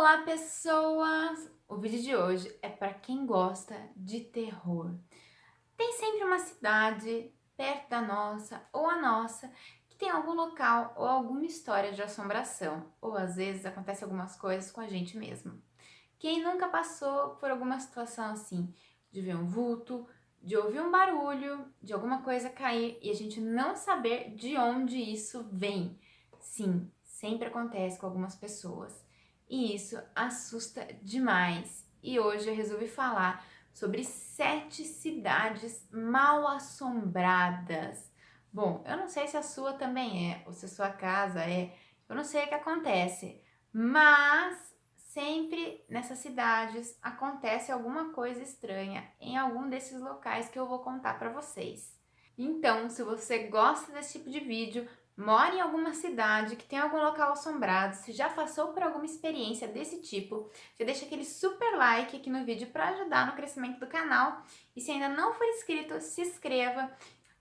Olá, pessoas! O vídeo de hoje é para quem gosta de terror. Tem sempre uma cidade perto da nossa ou a nossa que tem algum local ou alguma história de assombração, ou às vezes acontece algumas coisas com a gente mesmo. Quem nunca passou por alguma situação assim, de ver um vulto, de ouvir um barulho, de alguma coisa cair e a gente não saber de onde isso vem? Sim, sempre acontece com algumas pessoas. E isso assusta demais. E hoje eu resolvi falar sobre 7 cidades mal assombradas. Bom, eu não sei se a sua também é, ou se a sua casa é, eu não sei o que acontece, mas sempre nessas cidades acontece alguma coisa estranha em algum desses locais que eu vou contar para vocês. Então, se você gosta desse tipo de vídeo, mora em alguma cidade que tem algum local assombrado, se já passou por alguma experiência desse tipo, já deixa aquele super like aqui no vídeo para ajudar no crescimento do canal. E se ainda não for inscrito, se inscreva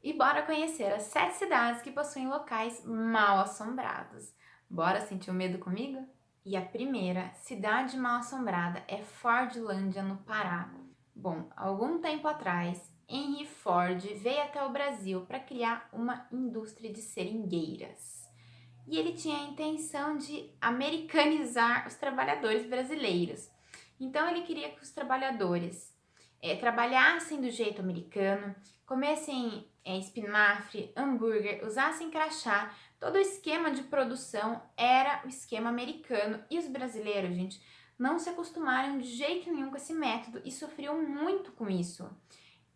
e bora conhecer as 7 cidades que possuem locais mal assombrados. Bora sentir o medo comigo? E a primeira cidade mal assombrada é Fordlândia, no Pará. Bom, algum tempo atrás, Henry Ford veio até o Brasil para criar uma indústria de seringueiras. E ele tinha a intenção de americanizar os trabalhadores brasileiros. Então ele queria que os trabalhadores trabalhassem do jeito americano, comessem espinafre, hambúrguer, usassem crachá. Todo o esquema de produção era o esquema americano. E os brasileiros, gente, não se acostumaram de jeito nenhum com esse método e sofriam muito com isso.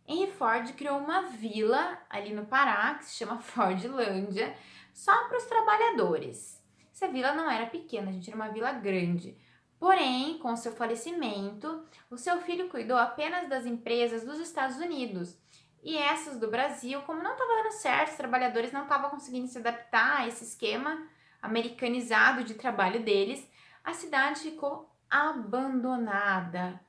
Henry Ford criou uma vila ali no Pará, que se chama Fordlândia, só para os trabalhadores. Essa vila não era pequena, a gente, era uma vila grande. Porém, com seu falecimento, o seu filho cuidou apenas das empresas dos Estados Unidos. E essas do Brasil, como não estava dando certo, os trabalhadores não estavam conseguindo se adaptar a esse esquema americanizado de trabalho deles, a cidade ficou abandonada.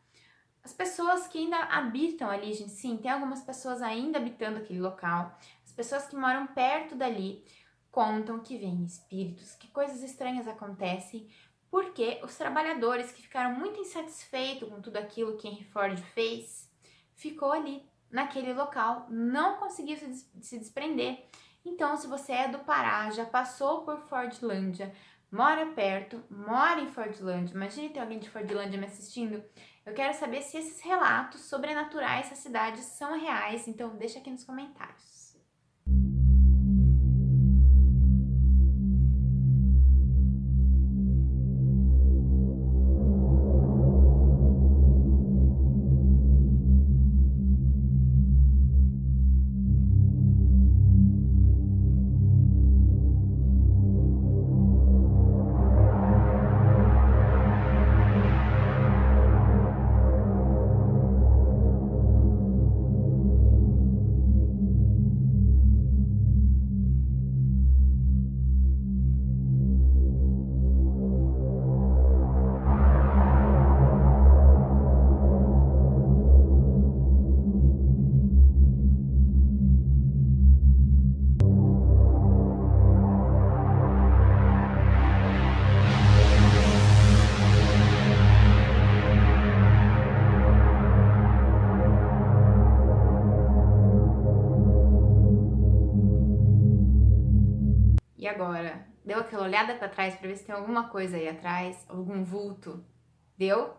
As pessoas que ainda habitam ali, gente, sim, tem algumas pessoas ainda habitando aquele local. As pessoas que moram perto dali contam que veem espíritos, que coisas estranhas acontecem, porque os trabalhadores que ficaram muito insatisfeitos com tudo aquilo que Henry Ford fez, ficou ali, naquele local, não conseguiu se desprender. Então, se você é do Pará, já passou por Fordlândia, mora perto, mora em Fordlândia, imagine ter alguém de Fordlândia me assistindo, eu quero saber se esses relatos sobrenaturais dessas cidades são reais, então deixa aqui nos comentários. E agora? Deu aquela olhada para trás para ver se tem alguma coisa aí atrás, algum vulto? Deu?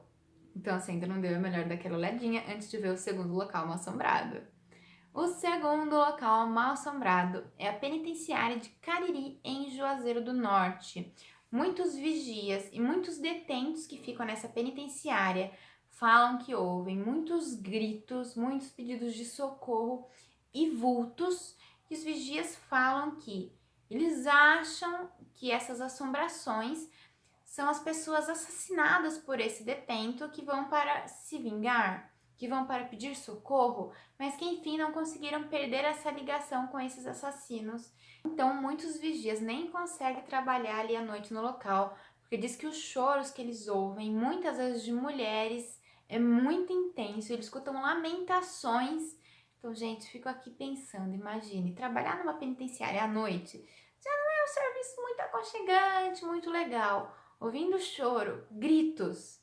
Então, se ainda não deu, é melhor dar aquela olhadinha antes de ver o segundo local mal assombrado. O segundo local mal assombrado é a penitenciária de Cariri, em Juazeiro do Norte. Muitos vigias e muitos detentos que ficam nessa penitenciária falam que ouvem muitos gritos, muitos pedidos de socorro e vultos. E os vigias falam que eles acham que essas assombrações são as pessoas assassinadas por esse detento que vão para se vingar, que vão para pedir socorro, mas que enfim não conseguiram perder essa ligação com esses assassinos. Então muitos vigias nem conseguem trabalhar ali à noite no local, porque diz que os choros que eles ouvem, muitas vezes de mulheres, é muito intenso, eles escutam lamentações. Então, gente, fico aqui pensando, imagine, trabalhar numa penitenciária à noite já não é um serviço muito aconchegante, muito legal. ouvindo choro, gritos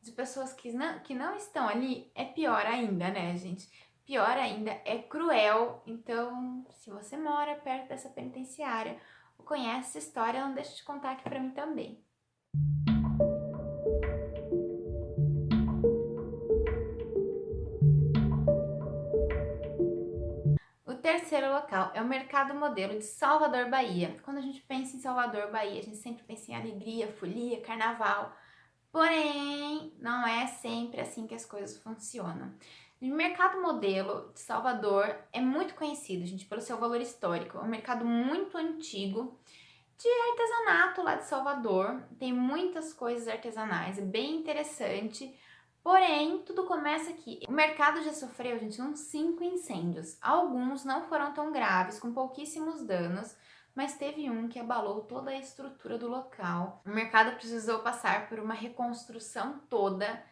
de pessoas que não estão ali, é pior ainda, né, gente? Pior ainda, é cruel. Então, se você mora perto dessa penitenciária ou conhece essa história, não deixe de contar aqui pra mim também. O terceiro local é o Mercado Modelo de Salvador, Bahia. Quando a gente pensa em Salvador, Bahia, a gente sempre pensa em alegria, folia, carnaval. Porém, não é sempre assim que as coisas funcionam. O Mercado Modelo de Salvador é muito conhecido, gente, pelo seu valor histórico. É um mercado muito antigo de artesanato lá de Salvador. Tem muitas coisas artesanais, é bem interessante. Porém, tudo começa aqui. O mercado já sofreu, gente, uns 5 incêndios. Alguns não foram tão graves, com pouquíssimos danos, mas teve um que abalou toda a estrutura do local. O mercado precisou passar por uma reconstrução toda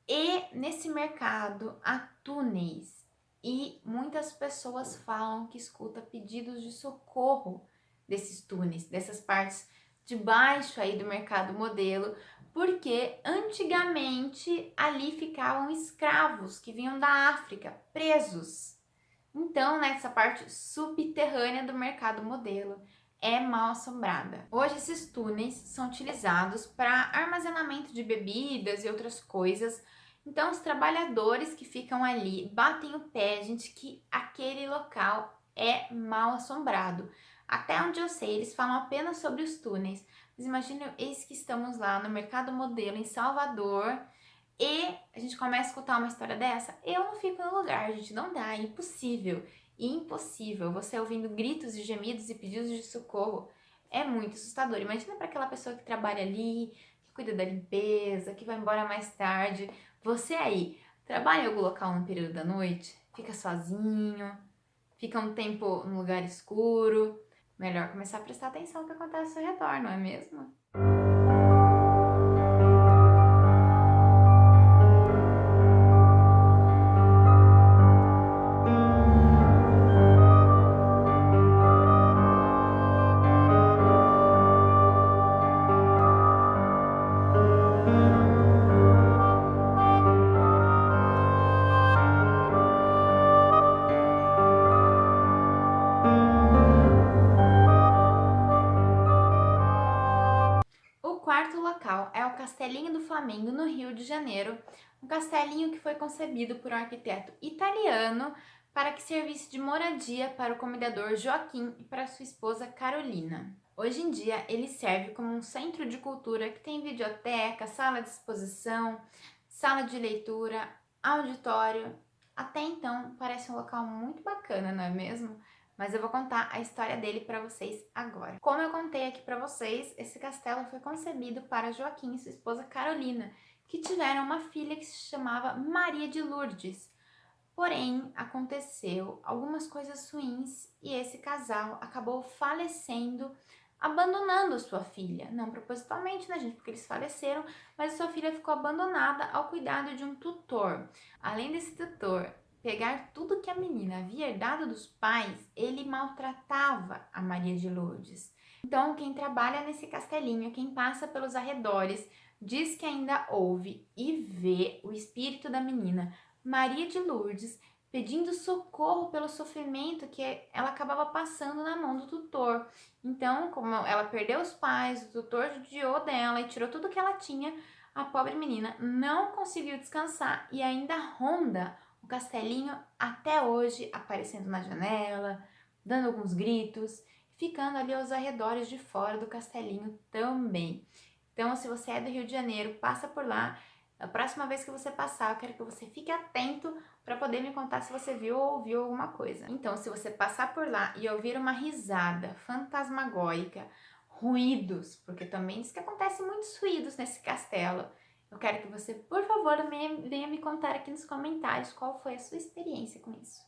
e nesse mercado há túneis e muitas pessoas falam que escuta pedidos de socorro desses túneis, dessas partes de baixo aí do mercado modelo, porque antigamente ali ficavam escravos que vinham da África, presos. Então, nessa parte subterrânea do mercado modelo é mal assombrada. Hoje esses túneis são utilizados para armazenamento de bebidas e outras coisas. Então, os trabalhadores que ficam ali batem o pé, gente, que aquele local é mal assombrado. Até onde eu sei, eles falam apenas sobre os túneis. Mas imagina, eis que estamos lá no Mercado Modelo em Salvador e a gente começa a escutar uma história dessa. Eu não fico no lugar, gente, não dá, é impossível. Impossível. Você ouvindo gritos e gemidos e pedidos de socorro é muito assustador. Imagina para aquela pessoa que trabalha ali, que cuida da limpeza, que vai embora mais tarde. Você aí, trabalha em algum local no período da noite? Fica sozinho? Fica um tempo num lugar escuro? Melhor começar a prestar atenção no que acontece ao seu redor, não é mesmo? O quarto local é o Castelinho do Flamengo, no Rio de Janeiro, um castelinho que foi concebido por um arquiteto italiano para que servisse de moradia para o comendador Joaquim e para sua esposa Carolina. Hoje em dia, ele serve como um centro de cultura que tem videoteca, sala de exposição, sala de leitura, auditório. Até então, parece um local muito bacana, não é mesmo? Mas eu vou contar a história dele para vocês agora. Como eu contei aqui para vocês, esse castelo foi concebido para Joaquim e sua esposa Carolina, que tiveram uma filha que se chamava Maria de Lourdes. Porém, aconteceu algumas coisas ruins e esse casal acabou falecendo, abandonando sua filha. Não propositalmente, né, gente? Porque eles faleceram, mas a sua filha ficou abandonada ao cuidado de um tutor. Além desse tutor pegar tudo que a menina havia herdado dos pais, ele maltratava a Maria de Lourdes. Então, quem trabalha nesse castelinho, quem passa pelos arredores, diz que ainda ouve e vê o espírito da menina Maria de Lourdes pedindo socorro pelo sofrimento que ela acabava passando na mão do tutor. Então, como ela perdeu os pais, o tutor judiou dela e tirou tudo que ela tinha, a pobre menina não conseguiu descansar e ainda ronda o castelinho até hoje, aparecendo na janela, dando alguns gritos, ficando ali aos arredores de fora do castelinho também. Então, se você é do Rio de Janeiro, passa por lá. A próxima vez que você passar, eu quero que você fique atento para poder me contar se você viu ou ouviu alguma coisa. Então, se você passar por lá e ouvir uma risada fantasmagórica, ruídos, porque também diz que acontecem muitos ruídos nesse castelo, eu quero que você, por favor, venha me contar aqui nos comentários qual foi a sua experiência com isso.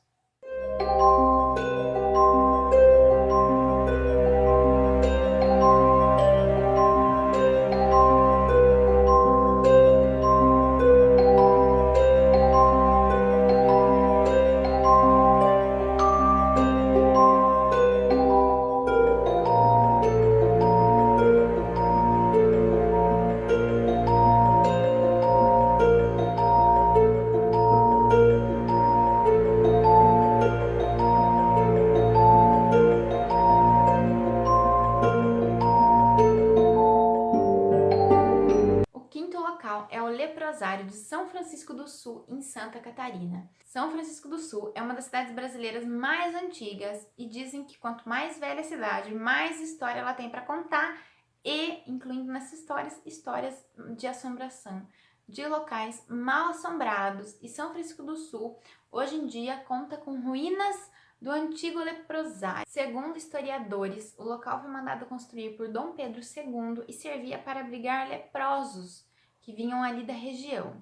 legendário de São Francisco do Sul, em Santa Catarina. São Francisco do Sul é uma das cidades brasileiras mais antigas e dizem que quanto mais velha a cidade, mais história ela tem para contar e, incluindo nessas histórias, histórias de assombração, de locais mal assombrados. E São Francisco do Sul, hoje em dia, conta com ruínas do antigo leprosário. Segundo historiadores, o local foi mandado construir por Dom Pedro II e servia para abrigar leprosos que vinham ali da região.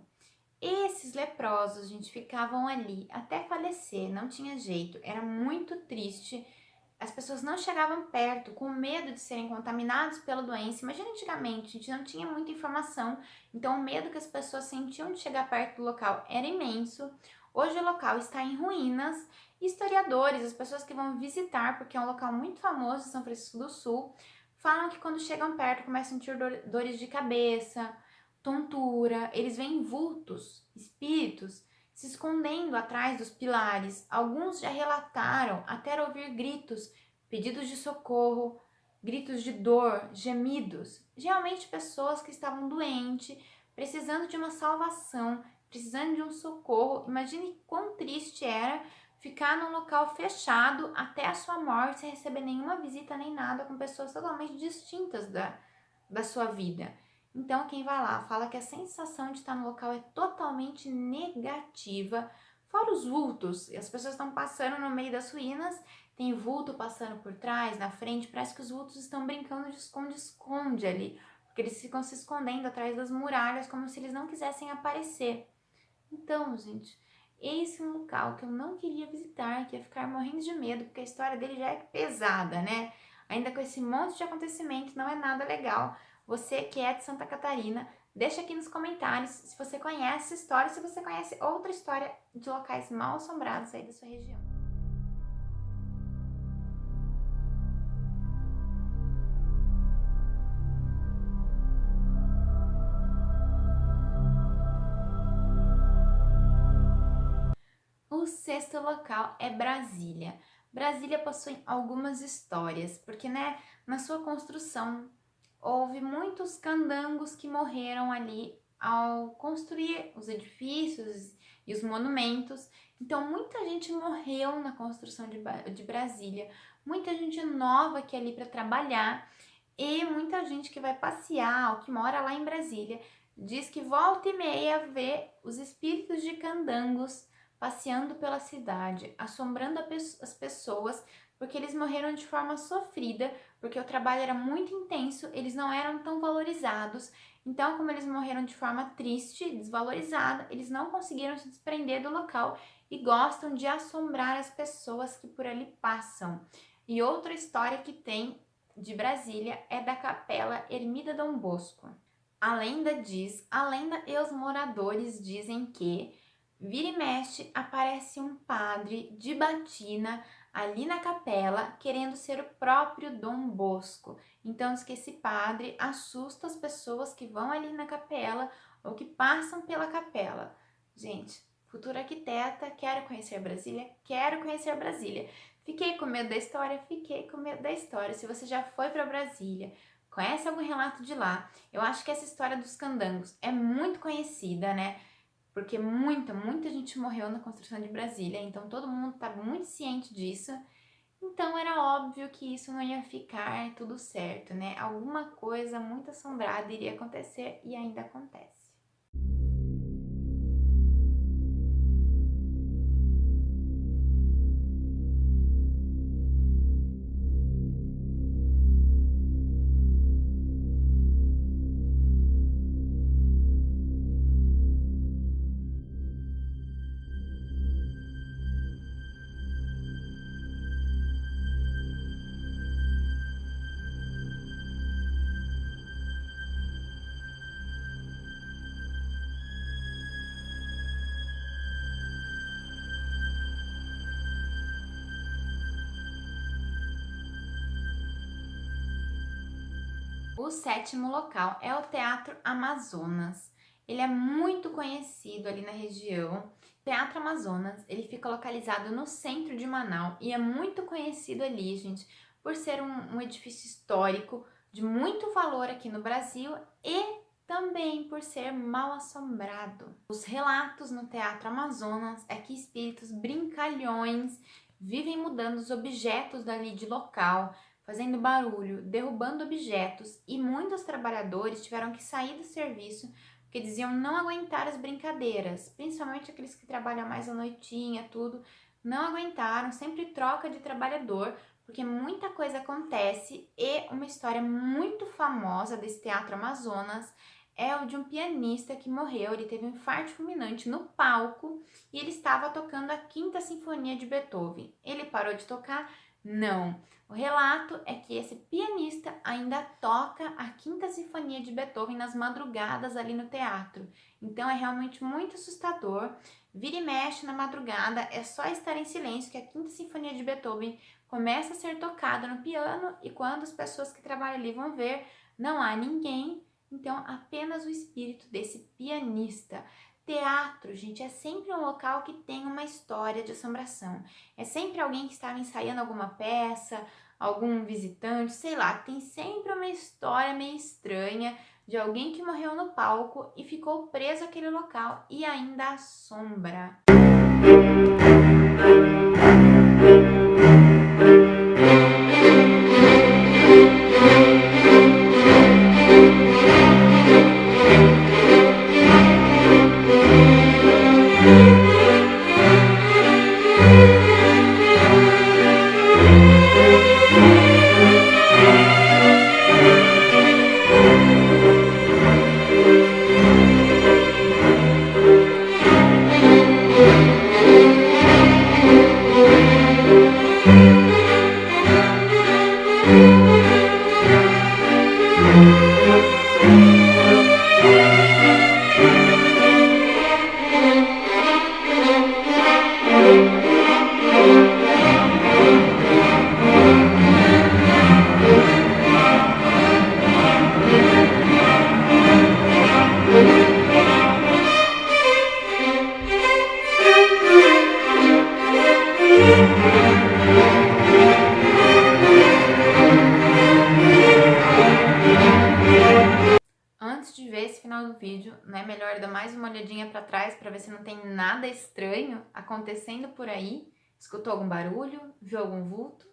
Esses leprosos, gente, ficavam ali até falecer, não tinha jeito, era muito triste. As pessoas não chegavam perto com medo de serem contaminados pela doença. Imagina antigamente, a gente não tinha muita informação, então o medo que as pessoas sentiam de chegar perto do local era imenso. Hoje o local está em ruínas. Historiadores, as pessoas que vão visitar, porque é um local muito famoso em São Francisco do Sul, falam que quando chegam perto começam a ter dores de cabeça, tontura, eles veem vultos, espíritos, se escondendo atrás dos pilares. Alguns já relataram até ouvir gritos, pedidos de socorro, gritos de dor, gemidos. Geralmente pessoas que estavam doentes, precisando de uma salvação, precisando de um socorro. Imagine quão triste era ficar num local fechado até a sua morte, sem receber nenhuma visita nem nada, com pessoas totalmente distintas da sua vida. Então, quem vai lá fala que a sensação de estar no local é totalmente negativa, fora os vultos. As pessoas estão passando no meio das ruínas, tem vulto passando por trás, na frente, parece que os vultos estão brincando de esconde-esconde ali, porque eles ficam se escondendo atrás das muralhas, como se eles não quisessem aparecer. Então, gente, esse é um local que eu não queria visitar, que ia ficar morrendo de medo, porque a história dele já é pesada, né? Ainda com esse monte de acontecimento, não é nada legal. Você que é de Santa Catarina, deixa aqui nos comentários se você conhece essa história, se você conhece outra história de locais mal assombrados aí da sua região. O sexto local é Brasília. Brasília possui algumas histórias, porque, né, na sua construção houve muitos candangos que morreram ali ao construir os edifícios e os monumentos. Então, muita gente morreu na construção de Brasília, muita gente nova que é ali para trabalhar e muita gente que vai passear ou que mora lá em Brasília diz que volta e meia vê os espíritos de candangos passeando pela cidade, assombrando as pessoas, porque eles morreram de forma sofrida, porque o trabalho era muito intenso, eles não eram tão valorizados. Então, como eles morreram de forma triste, desvalorizada, eles não conseguiram se desprender do local e gostam de assombrar as pessoas que por ali passam. E outra história que tem de Brasília é da Capela Ermida Dom Bosco. A lenda e os moradores dizem que vira e mexe aparece um padre de batina ali na capela querendo ser o próprio Dom Bosco. Então diz que esse padre assusta as pessoas que vão ali na capela ou que passam pela capela. Gente, futura arquiteta, quero conhecer Brasília, quero conhecer Brasília. Fiquei com medo da história, fiquei com medo da história. Se você já foi para Brasília, conhece algum relato de lá? Eu acho que essa história dos candangos é muito conhecida, né? Porque muita gente morreu na construção de Brasília, então todo mundo está muito ciente disso. Então era óbvio que isso não ia ficar tudo certo, né? Alguma coisa muito assombrada iria acontecer e ainda acontece. O sétimo local é o Teatro Amazonas. Ele é muito conhecido ali na região. Teatro Amazonas, ele fica localizado no centro de Manaus e é muito conhecido ali, gente, por ser um edifício histórico de muito valor aqui no Brasil e também por ser mal assombrado. Os relatos no Teatro Amazonas é que espíritos brincalhões vivem mudando os objetos dali de local, fazendo barulho, derrubando objetos, e muitos trabalhadores tiveram que sair do serviço porque diziam não aguentar as brincadeiras, principalmente aqueles que trabalham mais à noitinha, tudo, não aguentaram, sempre troca de trabalhador, porque muita coisa acontece. E uma história muito famosa desse Teatro Amazonas é o de um pianista que morreu. Ele teve um infarto fulminante no palco e ele estava tocando a Quinta Sinfonia de Beethoven. Ele parou de tocar? Não. O relato é que esse pianista ainda toca a Quinta Sinfonia de Beethoven nas madrugadas ali no teatro. Então é realmente muito assustador. Vira e mexe na madrugada, é só estar em silêncio que a Quinta Sinfonia de Beethoven começa a ser tocada no piano, e quando as pessoas que trabalham ali vão ver, não há ninguém, então apenas o espírito desse pianista. Teatro, gente, é sempre um local que tem uma história de assombração. É sempre alguém que estava ensaiando alguma peça, algum visitante, sei lá, tem sempre uma história meio estranha de alguém que morreu no palco e ficou preso àquele local e ainda assombra. Antes de ver esse final do vídeo, não é melhor dar mais uma olhadinha para trás para ver se não tem nada estranho acontecendo por aí? Escutou algum barulho? Viu algum vulto?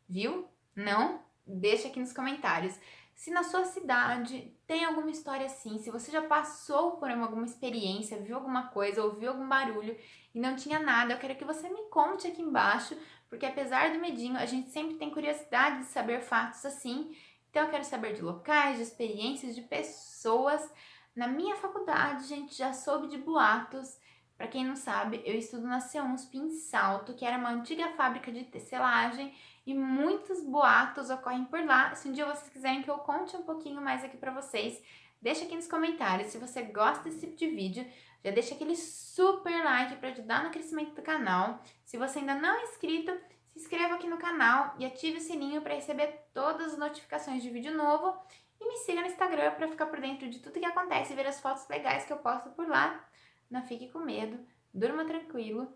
Viu? Não? Deixa aqui nos comentários. Se na sua cidade tem alguma história assim, se você já passou por alguma experiência, viu alguma coisa, ouviu algum barulho e não tinha nada, eu quero que você me conte aqui embaixo, porque apesar do medinho, a gente sempre tem curiosidade de saber fatos assim. Então eu quero saber de locais, de experiências, de pessoas. Na minha faculdade, gente, já soube de boatos. Para quem não sabe, eu estudo na CEUNSP em Salto, que era uma antiga fábrica de tecelagem, e muitos boatos ocorrem por lá. Se um dia vocês quiserem que eu conte um pouquinho mais aqui para vocês, deixa aqui nos comentários. Se você gosta desse tipo de vídeo, já deixa aquele super like para ajudar no crescimento do canal. Se você ainda não é inscrito, se inscreva aqui no canal e ative o sininho para receber todas as notificações de vídeo novo. E me siga no Instagram para ficar por dentro de tudo que acontece e ver as fotos legais que eu posto por lá. Não fique com medo, durma tranquilo.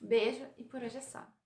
Beijo e por hoje é só.